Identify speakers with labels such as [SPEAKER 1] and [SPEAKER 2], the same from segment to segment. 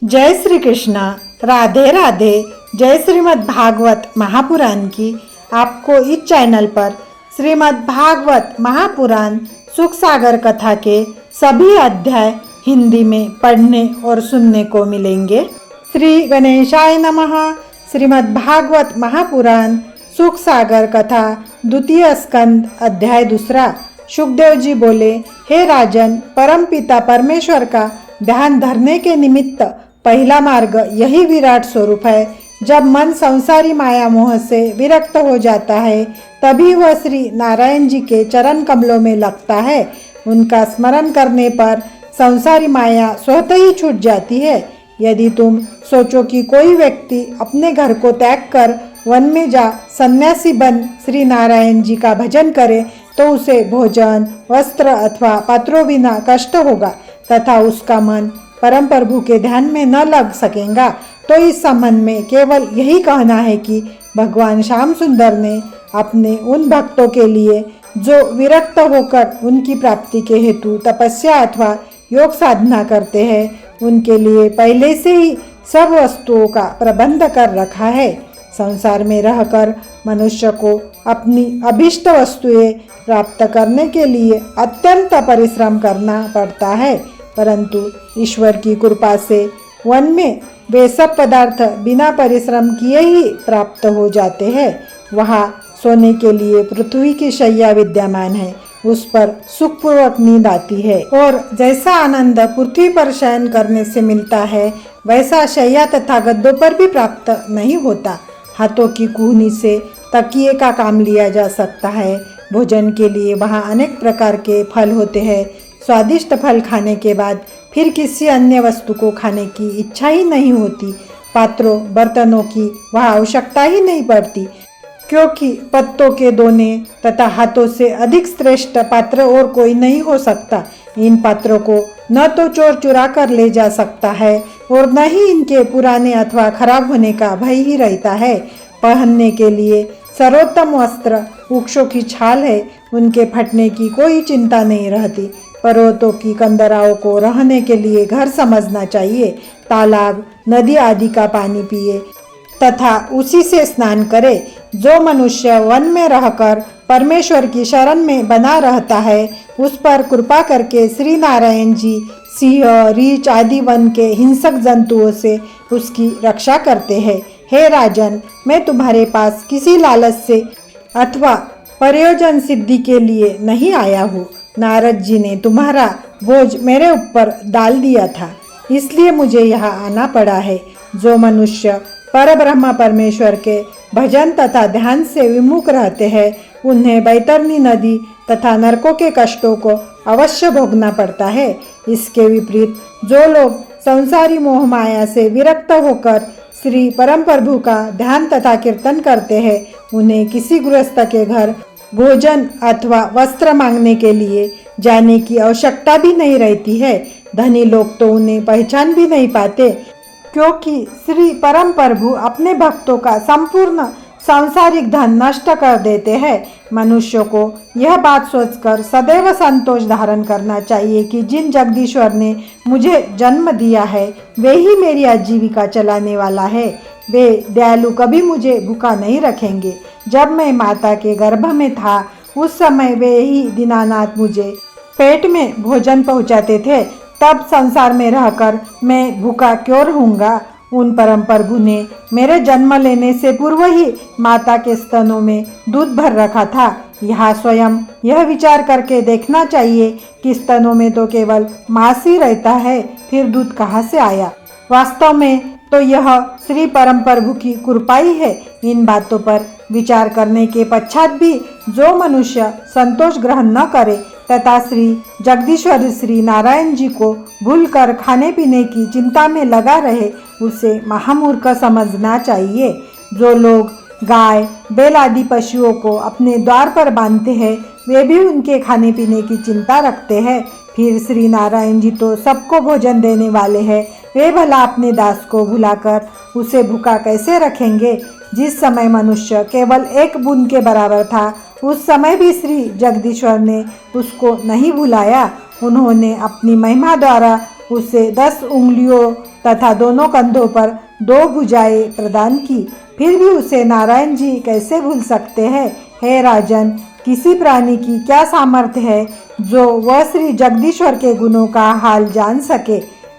[SPEAKER 1] जय श्री कृष्णा, राधे राधे। जय श्रीमद् भागवत महापुराण की आपको इस चैनल पर श्रीमद् भागवत महापुराण सुख सागर कथा के सभी अध्याय हिंदी में पढ़ने और सुनने को मिलेंगे। श्री गणेशाय नमः। श्रीमद् भागवत महापुराण सुख सागर कथा द्वितीय स्कंद अध्याय दूसरा। शुकदेव जी बोले, हे राजन, परमपिता परमेश्वर का ध्यान धरने के निमित्त पहला मार्ग यही विराट स्वरूप है। जब मन संसारी माया मोह से विरक्त हो जाता है तभी वह श्री नारायण जी के चरण कमलों में लगता है। उनका स्मरण करने पर संसारी माया स्वतः ही छूट जाती है। यदि तुम सोचो कि कोई व्यक्ति अपने घर को त्याग कर वन में जा सन्यासी बन श्री नारायण जी का भजन करे तो उसे भोजन, वस्त्र अथवा पात्रों बिना कष्ट होगा तथा उसका मन परम प्रभु के ध्यान में न लग सकेगा। तो इस संबंध में केवल यही कहना है कि भगवान श्याम सुंदर ने अपने उन भक्तों के लिए जो विरक्त होकर उनकी प्राप्ति के हेतु तपस्या अथवा योग साधना करते हैं उनके लिए पहले से ही सब वस्तुओं का प्रबंध कर रखा है। संसार में रहकर मनुष्य को अपनी अभिष्ट वस्तुएं प्राप्त करने के लिए अत्यंत परिश्रम करना पड़ता है, परंतु ईश्वर की कृपा से वन में वे सब पदार्थ बिना परिश्रम किए ही प्राप्त हो जाते हैं। वहाँ सोने के लिए पृथ्वी की शैया विद्यमान है, उस पर सुखपूर्वक नींद आती है और जैसा आनंद पृथ्वी पर शयन करने से मिलता है वैसा शैया तथा गद्दों पर भी प्राप्त नहीं होता। हाथों की कुहनी से तकिए का काम लिया जा सकता है। भोजन के लिए वहाँ अनेक प्रकार के फल होते हैं। स्वादिष्ट फल खाने के बाद फिर किसी अन्य वस्तु को खाने की इच्छा ही नहीं होती। पात्रों बर्तनों की वहाँ आवश्यकता ही नहीं पड़ती, क्योंकि पत्तों के दोने तथा हाथों से अधिक श्रेष्ठ पात्र और कोई नहीं हो सकता। इन पात्रों को न तो चोर चुरा कर ले जा सकता है और न ही इनके पुराने अथवा खराब होने का भय ही रहता है। पहनने के लिए सर्वोत्तम वस्त्र वृक्षों की छाल है, उनके फटने की कोई चिंता नहीं रहती। पर्वतों की कंदराओं को रहने के लिए घर समझना चाहिए। तालाब, नदी आदि का पानी पिए तथा उसी से स्नान करे। जो मनुष्य वन में रहकर परमेश्वर की शरण में बना रहता है उस पर कृपा करके श्री नारायण जी सिंह, रीछ आदि वन के हिंसक जंतुओं से उसकी रक्षा करते हैं। हे राजन, मैं तुम्हारे पास किसी लालच से अथवा प्रयोजन सिद्धि के लिए नहीं आया हूँ। नारद जी ने तुम्हारा बोझ मेरे ऊपर डाल दिया था, इसलिए मुझे यहाँ आना पड़ा है। जो मनुष्य परब्रह्म परमेश्वर के भजन तथा ध्यान से विमुख रहते हैं उन्हें बैतरणी नदी तथा नरकों के कष्टों को अवश्य भोगना पड़ता है। इसके विपरीत जो लोग संसारी मोह माया से विरक्त होकर श्री परम प्रभु का ध्यान तथा कीर्तन करते हैं उन्हें किसी गृहस्थ के घर भोजन अथवा वस्त्र मांगने के लिए जाने की आवश्यकता भी नहीं रहती है। धनी लोग तो उन्हें पहचान भी नहीं पाते, क्योंकि श्री परम प्रभु अपने भक्तों का संपूर्ण सांसारिक धन नष्ट कर देते हैं। मनुष्य को यह बात सोचकर सदैव संतोष धारण करना चाहिए कि जिन जगदीश्वर ने मुझे जन्म दिया है वे ही मेरी आजीविका चलाने वाला है। वे दयालु कभी मुझे भूखा नहीं रखेंगे। जब मैं माता के गर्भ में था उस समय वे ही दीनानाथ मुझे पेट में भोजन पहुँचाते थे, तब संसार में रहकर मैं भूखा क्यों रहूँगा। उन परम प्रभु ने मेरे जन्म लेने से पूर्व ही माता के स्तनों में दूध भर रखा था। यहाँ स्वयं यह विचार करके देखना चाहिए कि स्तनों में तो केवल मांस ही रहता है, फिर दूध कहाँ से आया। वास्तव में तो यह श्री परम प्रभु की कृपा ही है। इन बातों पर विचार करने के पश्चात भी जो मनुष्य संतोष ग्रहण न करे तथा श्री जगदीश्वर श्री नारायण जी को भूलकर खाने पीने की चिंता में लगा रहे उसे महामूर्ख समझना चाहिए। जो लोग गाय, बैल आदि पशुओं को अपने द्वार पर बांधते हैं वे भी उनके खाने पीने की चिंता रखते हैं। फिर श्री नारायण जी तो सबको भोजन देने वाले हैं, वे भला अपने दास को भुलाकर उसे भूखा कैसे रखेंगे। जिस समय मनुष्य केवल एक बूंद के बराबर था उस समय भी श्री जगदीश्वर ने उसको नहीं भुलाया। उन्होंने अपनी महिमा द्वारा उसे 10 उंगलियों तथा दोनों कंधों पर 2 भुजाएं प्रदान की। फिर भी उसे नारायण जी कैसे भूल सकते हैं? हे राजन, किसी प्राणी की क्या सामर्थ्य है जो वह श्री जगदीश्वर के गुणों का हाल जान सके।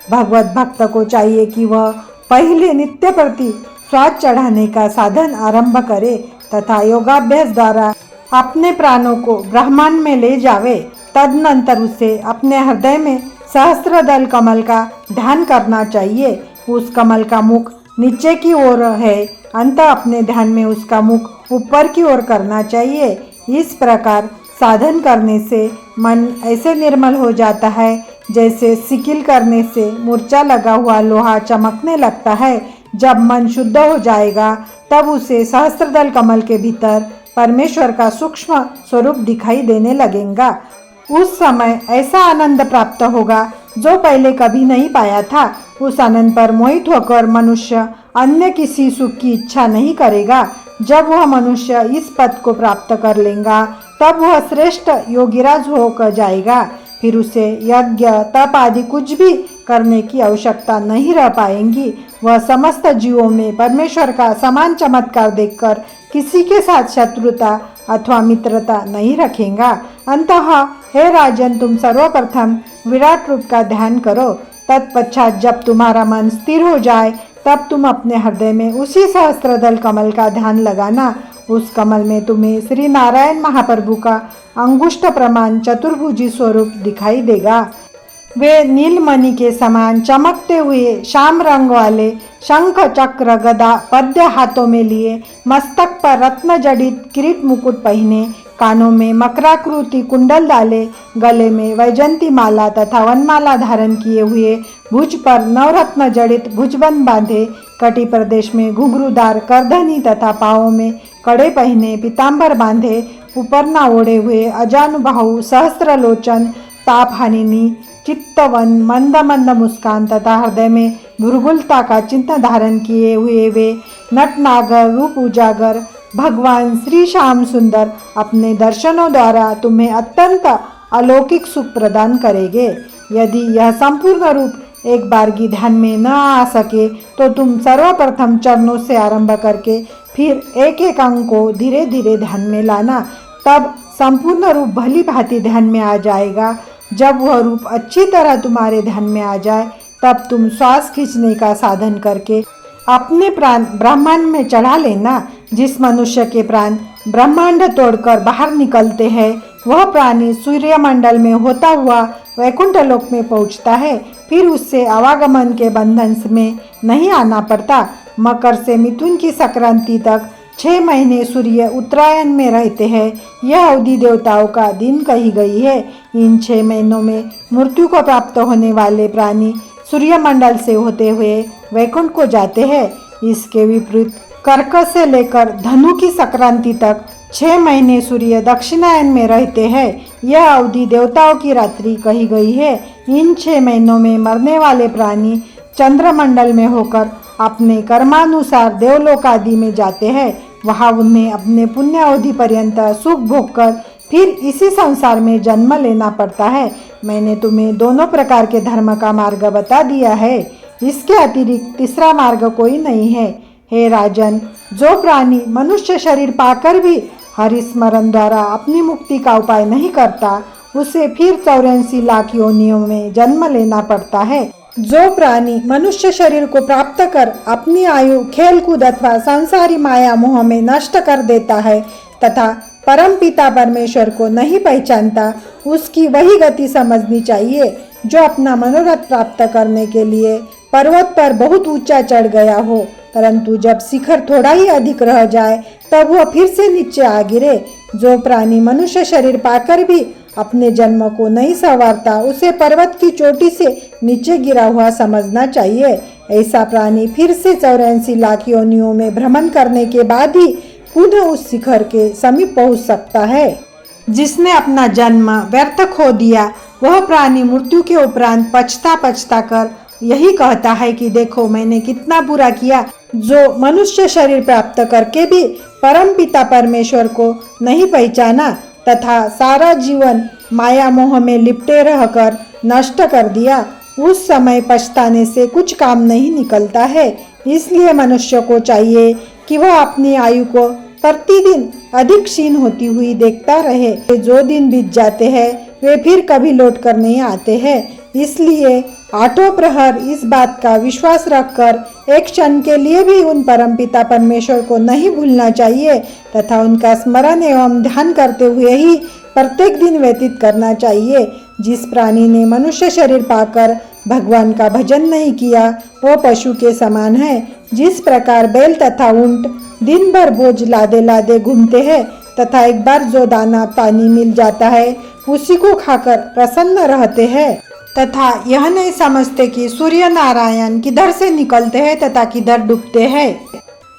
[SPEAKER 1] भगवत भक्त को चाहिए कि वह पहले नित्य प्रति स्वाद चढ़ाने का साधन आरंभ करे तथा योगाभ्यास द्वारा अपने प्राणों को ब्रह्मांड में ले जावे। तदनंतर उसे अपने हृदय में सहस्त्रदल कमल का ध्यान करना चाहिए। उस कमल का मुख नीचे की ओर है, अंततः अपने ध्यान में उसका मुख ऊपर की ओर करना चाहिए। इस प्रकार साधन करने से मन ऐसे निर्मल हो जाता है जैसे सिकिल करने से मूर्छा लगा हुआ लोहा चमकने लगता है। जब मन शुद्ध हो जाएगा तब उसे सहस्त्रदल कमल के भीतर परमेश्वर का सूक्ष्म स्वरूप दिखाई देने लगेगा। उस समय ऐसा आनंद प्राप्त होगा जो पहले कभी नहीं पाया था। उस आनंद पर मोहित होकर मनुष्य अन्य किसी सुख की इच्छा नहीं करेगा। जब वह मनुष्य इस पद को प्राप्त कर लेगा तब वह श्रेष्ठ योगीराज होकर जाएगा। फिर उसे यज्ञ तप आदि कुछ भी करने की आवश्यकता नहीं रह पाएगी। वह समस्त जीवों में परमेश्वर का समान चमत्कार देखकर किसी के साथ शत्रुता अथवा मित्रता नहीं रखेगा। अंततः हे राजन, तुम सर्वप्रथम विराट रूप का ध्यान करो। तत्पश्चात जब तुम्हारा मन स्थिर हो जाए तब तुम अपने हृदय में उसी सहस्त्रदल कमल का ध्यान लगाना। उस कमल में तुम्हें श्री नारायण महाप्रभु का अंगुष्ठ प्रमाण चतुर्भुजी स्वरूप दिखाई देगा। वे नीलमणि के समान चमकते हुए श्याम रंग वाले शंख चक्र गदा पद्य हाथों में लिए, मस्तक पर रत्न जड़ित किरीट मुकुट पहने, कानों में मकराकृति कुंडल डाले, गले में वैजंती माला तथा वनमाला धारण किए हुए, भुज पर नवरत्न जड़ित भुजबंद बांधे, कटी प्रदेश में घुंघरूदार करधनी तथा पाँवों में कड़े पहने, पीताम्बर बांधे, उपरना ओढ़े हुए, अजानुबाहु सहस्त्र लोचन, तापहानिनी चित्तवन, मंद मंद मुस्कान तथा हृदय में भृगुलता का चिन्ह धारण किए हुए वे नटनागर रूप उजागर भगवान श्री श्याम सुंदर अपने दर्शनों द्वारा तुम्हें अत्यंत अलौकिक सुख प्रदान करेंगे। यदि यह संपूर्ण रूप एक बारगी ध्यान में न आ सके तो तुम सर्वप्रथम चरणों से आरंभ करके फिर एक एक अंग को धीरे धीरे ध्यान में लाना। तब संपूर्ण रूप भली भांति ध्यान में आ जाएगा। जब वह रूप अच्छी तरह तुम्हारे ध्यान में आ जाए तब तुम श्वास खींचने का साधन करके अपने प्राण ब्रह्मांड में चढ़ा लेना। जिस मनुष्य के प्राण ब्रह्मांड तोड़कर बाहर निकलते हैं वह प्राणी सूर्यमंडल में होता हुआ वैकुंठ लोक में पहुंचता है। फिर उससे आवागमन के बंधन में नहीं आना पड़ता। मकर से मिथुन की संक्रांति तक 6 महीने सूर्य उत्तरायण में रहते हैं। यह अवधि देवताओं का दिन कही गई है। इन 6 महीनों में मृत्यु को प्राप्त होने वाले प्राणी सूर्यमंडल से होते हुए वैकुंठ को जाते हैं। इसके विपरीत कर्क से लेकर धनु की संक्रांति तक 6 महीने सूर्य दक्षिणायन में रहते हैं। यह अवधि देवताओं की रात्रि कही गई है। इन 6 महीनों में मरने वाले प्राणी चंद्रमंडल में होकर अपने कर्मानुसार देवलोक आदि में जाते हैं। वहाँ उन्हें अपने पुण्य अवधि पर्यंत सुख भोग कर फिर इसी संसार में जन्म लेना पड़ता है। मैंने तुम्हें दोनों प्रकार के धर्म का मार्ग बता दिया है। इसके अतिरिक्त तीसरा मार्ग कोई नहीं है। हे राजन, जो प्राणी मनुष्य शरीर पाकर भी हरिस्मरण द्वारा अपनी मुक्ति का उपाय नहीं करता उसे फिर 84 लाख योनियों में जन्म लेना पड़ता है। जो प्राणी मनुष्य शरीर को प्राप्त कर अपनी आयु खेलकूद अथवा संसारी माया मोह में नष्ट कर देता है तथा परम पिता परमेश्वर को नहीं पहचानता उसकी वही गति समझनी चाहिए जो अपना मनोरथ प्राप्त करने के लिए पर्वत पर बहुत ऊंचा चढ़ गया हो, परंतु जब शिखर थोड़ा ही अधिक रह जाए तब वह फिर से नीचे आ गिरे। जो प्राणी मनुष्य शरीर पाकर भी अपने जन्म को नहीं संवारता उसे पर्वत की चोटी से नीचे गिरा हुआ समझना चाहिए। ऐसा प्राणी फिर से 84 लाख योनियों में भ्रमण करने के बाद ही पुनः उस शिखर के समीप पहुंच सकता है। जिसने अपना जन्म व्यर्थ खो दिया वह प्राणी मृत्यु के उपरांत पछता कर यही कहता है कि देखो मैंने कितना बुरा किया, जो मनुष्य शरीर प्राप्त करके भी परम पिता परमेश्वर को नहीं पहचाना तथा सारा जीवन माया मोह में लिपटे रहकर नष्ट कर दिया। उस समय पछताने से कुछ काम नहीं निकलता है। इसलिए मनुष्य को चाहिए कि वह अपनी आयु को प्रतिदिन अधिक क्षीण होती हुई देखता रहे। जो दिन बीत जाते हैं वे फिर कभी लौट कर नहीं आते हैं। इसलिए आठों प्रहर इस बात का विश्वास रखकर एक क्षण के लिए भी उन परमपिता परमेश्वर को नहीं भूलना चाहिए तथा उनका स्मरण एवं ध्यान करते हुए ही प्रत्येक दिन व्यतीत करना चाहिए। जिस प्राणी ने मनुष्य शरीर पाकर भगवान का भजन नहीं किया वो पशु के समान है। जिस प्रकार बैल तथा ऊंट दिन भर बोझ लादे लादे घूमते हैं तथा एक बार जो दाना पानी मिल जाता है उसी को खाकर प्रसन्न रहते हैं तथा यह नहीं समझते कि सूर्य नारायण किधर से निकलते हैं तथा किधर डूबते हैं,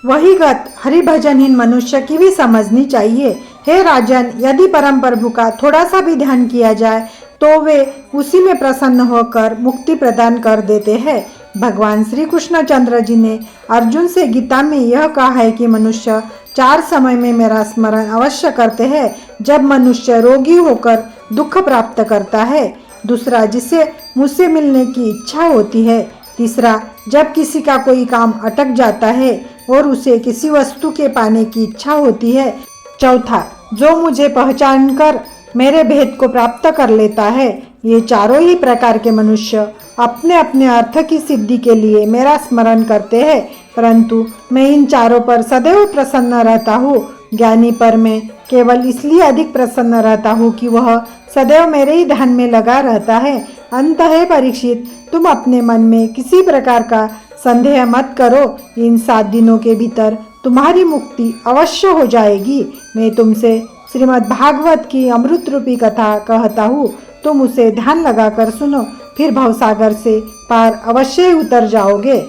[SPEAKER 1] वही गत हरिभजनहीन मनुष्य की भी समझनी चाहिए। हे राजन, यदि परम प्रभु का थोड़ा सा भी ध्यान किया जाए तो वे उसी में प्रसन्न होकर मुक्ति प्रदान कर देते हैं। भगवान श्री कृष्णचंद्र जी ने अर्जुन से गीता में यह कहा है कि मनुष्य 4 समय में मेरा स्मरण अवश्य करते हैं। जब मनुष्य रोगी होकर दुख प्राप्त करता है, दूसरा जिसे मुझसे मिलने की इच्छा होती है, तीसरा जब किसी का कोई काम अटक जाता है और उसे किसी वस्तु के पाने की इच्छा होती है, चौथा जो मुझे पहचानकर मेरे भेद को प्राप्त कर लेता है। ये चारों ही प्रकार के मनुष्य अपने अपने अर्थ की सिद्धि के लिए मेरा स्मरण करते हैं, परंतु मैं इन चारों पर सदैव प्रसन्न रहता हूँ। ज्ञानी पर मैं केवल इसलिए अधिक प्रसन्न रहता हूँ कि वह सदैव मेरे ही ध्यान में लगा रहता है। अंत है परीक्षित, तुम अपने मन में किसी प्रकार का संदेह मत करो। इन 7 दिनों के भीतर तुम्हारी मुक्ति अवश्य हो जाएगी। मैं तुमसे श्रीमद् भागवत की अमृत रूपी कथा कहता हूँ, तुम उसे ध्यान लगाकर सुनो, फिर भवसागर से पार अवश्य उतर जाओगे।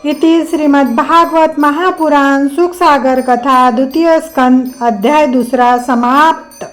[SPEAKER 1] इति श्रीमद् भागवत महापुराण सुख सागर कथा 2 स्कंद अध्याय 2 समाप्त।